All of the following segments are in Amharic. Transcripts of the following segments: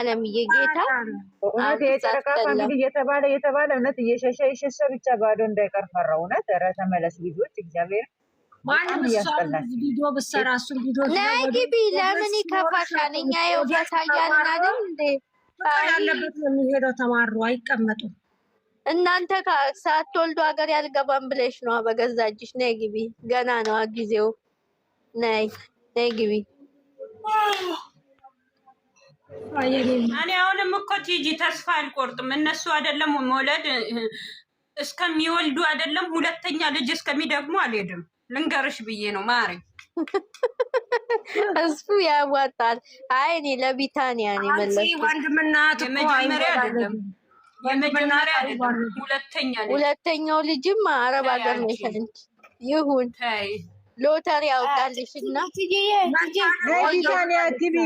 አለምዬ ጌታ እውነት የጨረቃ ፋሚሊ እየተባለ እውነት እየሸሸ ብቻ ባዶ እንዳይቀር ፈራው። እውነት ኧረ ተመለስ ልጆች እግዚአብሔር ማንም ቪዲዮ ብትሰራ እሱን ቪዲዮ ነይ ግቢ። ለምን ይከፋሻል? እኛ ይኸው ፈታ እያልን አይደል እንዴ? ያለበት ነው የሚሄደው። ተማሩ አይቀመጡም። እናንተ ሳትወልዱ ሀገር ያልገባም ብለሽ ነው በገዛ እጅሽ። ነይ ግቢ። ገና ነው ጊዜው። ነይ ግቢ። እኔ አሁንም እኮ ቲጂ ተስፋ አልቆርጥም። እነሱ አይደለም መውለድ እስከሚወልዱ አይደለም ሁለተኛ ልጅ እስከሚደግሙ አልሄድም። ልንገርሽ ብዬ ነው ማሪ። እሱ ያዋጣል። አይ እኔ ለቢታንያ ነው መለስኩት። ወንድምና የመጀመሪያ አይደለም ሁለተኛው ልጅም አረብ ሀገር ነው ይሁን ሎተሪ ያውጣልሽና ቢታንያ ግቢ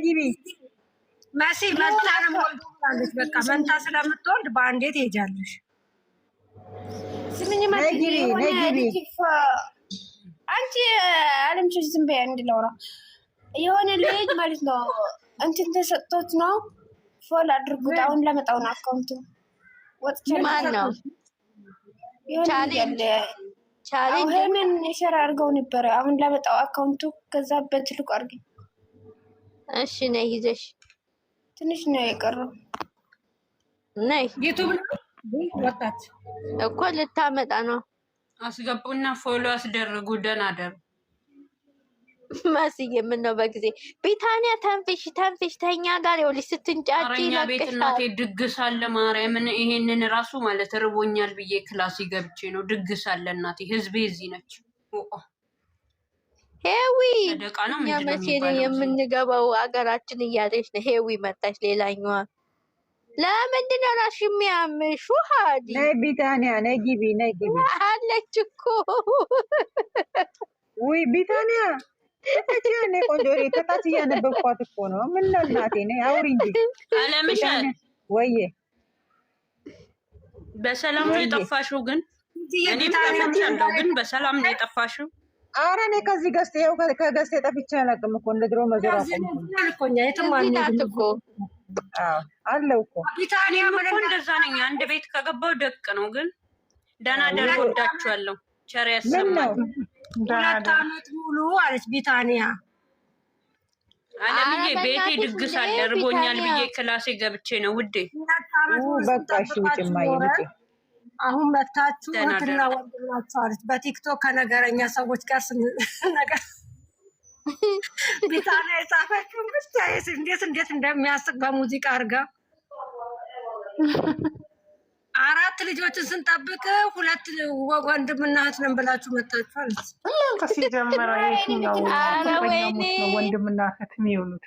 ግቢ መሲ መንታ ነው ወልዳለች። በቃ መንታ ስለምትወልድ በአንዴ ትሄጃለሽ። ስምኝ ማለት አንቺ አለምሽ ዝም በይ እንድላውራ የሆነ ልጅ ማለት ነው እንትን ተሰጥቶት ነው ፎል አድርጉት። አሁን ለመጣው ነው አካውንቱ ወጥቼ ማን ነው ቻሌንጅ ምን ሼር አድርገው ነበር። አሁን ለመጣው አካውንቱ ከዛ በትልቁ አድርጊ። እሺ ነይ ይዘሽ ትንሽ ነው የቀረው። ነይ ዩቲዩብ ወጣች እኮ ልታመጣ ነው። አስገቡና ፎሎ አስደርጉ። ደህና ደሩ ማስዬ ምን ነው በጊዜ ቢታንያ ተንፍሽ ተኛ ጋር ይኸውልሽ ስትንጫጪ አረኛ ቤት እናቴ ድግስ አለ። ማርያምን ይሄንን ራሱ ማለት ርቦኛል ብዬ ክላስ ገብቼ ነው። ድግስ አለ እናቴ። ህዝቤ እዚህ ነች። ሄዊ ሰደቃ ነው መቼ ነው የምንገባው አገራችን እያለች ነው። ሄዊ መጣች ሌላኛዋ። ለምንድን ነው እራስሽ የሚያምሽ? ሀዲ ነይ ቢታንያ ነይ ግቢ አለች እኮ ውይ ቢታንያ እቺ እኔ ቆንጆ ከታች እያነበብኳት እኮ ነው። ምን ነው እናቴ ነይ አውሪ እንጂ አለምሻል ወይዬ በሰላም ነው የጠፋሽው? ግን እኔም ተፈቻለሁ። ግን በሰላም ነው የጠፋሽው? ኧረ እኔ ከዚህ ገዝቴ ይኸው ከገዝቴ ጠፍቼ አላውቅም እኮ እንደ ድሮ መዞር እኮ አለው እኮ እኔም እኮ እንደዛ ነኝ። አንድ ቤት ከገባው ደቅ ነው። ግን ደህና ደህና ወዳችኋለሁ። ቸር ያሰማል። 2 ዓመት ሙሉ አለች ቢታንያ። አለምዬ ቤቴ ድግስ አለ ርቦኛል ብዬ ክላሴ ገብቼ ነው ውዴ። በቃ እሺ ውጭማ ይልቅ አሁን መታችሁ እህትና ወንድማችሁ አለች። በቲክቶክ ከነገረኛ ሰዎች ጋር ነገር ቢታንያ የጻፈችውን ብቻ እንዴት እንደሚያስቅ በሙዚቃ አድርጋ 4 ልጆችን ስንጠብቅ 2 ወንድምና እህት ነን ብላችሁ መጣችሁ አለች። እናንተ ሲጀመረ የትኛው ወንድምና እህት የሚሆኑት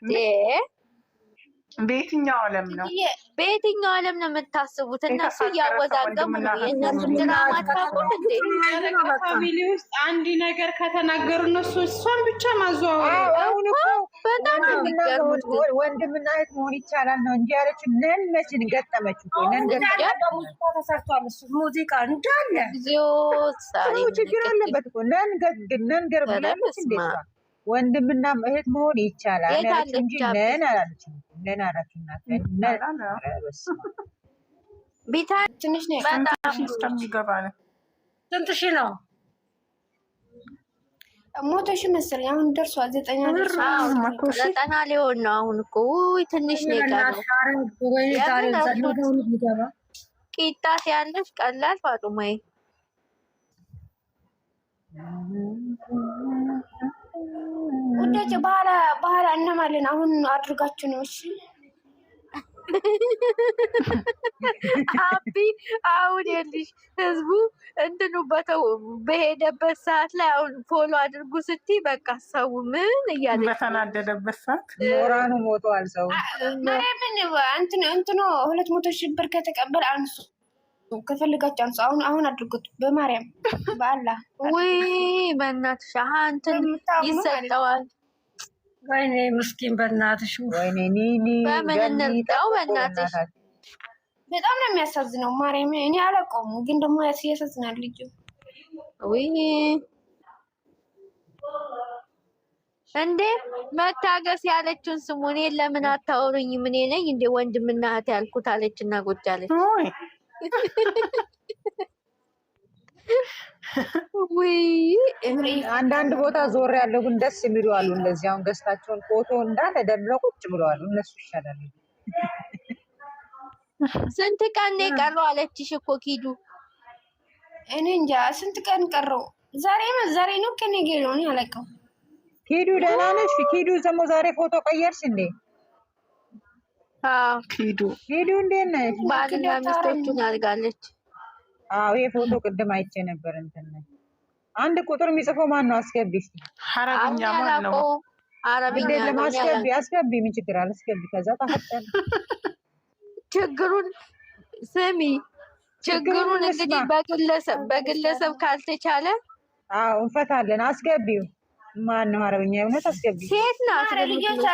በየትኛው ዓለም ነው? በየትኛው ዓለም ነው የምታስቡት? እነሱ እያወዛገቡ ነው። የእነሱን ድራማ ታውቁት እንዴ? ፋሚሊ ውስጥ አንድ ነገር ከተናገሩ እነሱ እሷን ብቻ ማዘዋወር አሁን እኮ በጣም ነው የሚገርሙት። ወንድምና እህት መሆን ይቻላል ነው እንጂ ያለችው ነን መችን ገጠመች እኮ ነን ሙዚቃ ተሰርቷል። እሱ ሙዚቃ እንዳለ ችግር አለበት እኮ ነን ገርብላለች እንዴ? ወንድምና እህት መሆን ይቻላል ያለች እንጂ ነን አላለችም። ነን አላችሁና ቢታ ትንሽ ነው እስከሚገባ ነው። ስንት ሺህ ነው? 100,000 መሰለኝ። አሁን ደርሷል። 90 ሊሆን ነው አሁን እኮ። ውይ ትንሽ ነው የቀረው። ቂጣ ሲያለሽ ቀላል ፋጡማዬ ውዶች በኋላ እነማለን አሁን አድርጋችሁ ነው። እሺ አቢ አሁን የልሽ ህዝቡ እንትኑ በሄደበት ሰዓት ላይ አሁን ፎሎ አድርጉ ስትይ በቃ ሰው ምን እያለ በተናደደበት ሰዓት ሞራኑ ሞቷል። ሰው ምን እንትኑ 200,000 ብር ከተቀበል አንሱ ከፈልጋችሁ አንሱ። አሁን አድርጉት በማርያም በአላህ። ወይ በእናትሽ እንትን ይሰጠዋል። ወይኔ ምስኪን በእናትሽ ወይኔ ኒኒ በምን እንርዳው በእናትሽ። በጣም ነው የሚያሳዝነው። ማርያም እኔ አላውቀውም፣ ግን ደግሞ ያሳዝናል ልጁ። ወይ እንዴ መታገስ ያለችውን ስሙ። እኔን ለምን አታወሩኝ? ምን ነኝ እንዴ ወንድምና እህት ያልኩት አለችና ቁጭ አለች። አንዳንድ ቦታ ዞር ያለው ግን ደስ የሚሉ አሉ። እንደዚህ አሁን ገዝታቸውን ፎቶ እንዳለ ደምረው ቁጭ ብለዋል። እነሱ ይሻላል። ስንት ቀን ነው የቀረው አለችሽ እኮ ኪዱ። እኔ እንጃ ስንት ቀን ቀረው? ዛሬ ነው ከነገ ነው ያለቀው። ኪዱ ደህና ነሽ? ኪዱ ደግሞ ዛሬ ፎቶ ቀየርሽ እንዴ? አዎ ኪዱ እንዴት ነሽ? ባልና ሚስቶቹን አድርጋለች። አዎ ይሄ ፎቶ ቅድም አይቼ ነበር። እንትን አንድ ቁጥር የሚጽፈው ማን ነው? አስገቢ እስኪ። አረብኛ ማን ነው? አረብኛ አስገቢ። ምን ችግር አለ? አስገቢ። ከዛ ታፈጠን ችግሩን ስሚ። ችግሩን እንግዲህ በግለሰብ ካልተቻለ አዎ እንፈታለን። አስገቢው። ማን ነው? አረብኛ የእውነት አስገቢ። ሴት ናት። ልጆች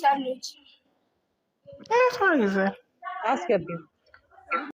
አሉት። አስገቢው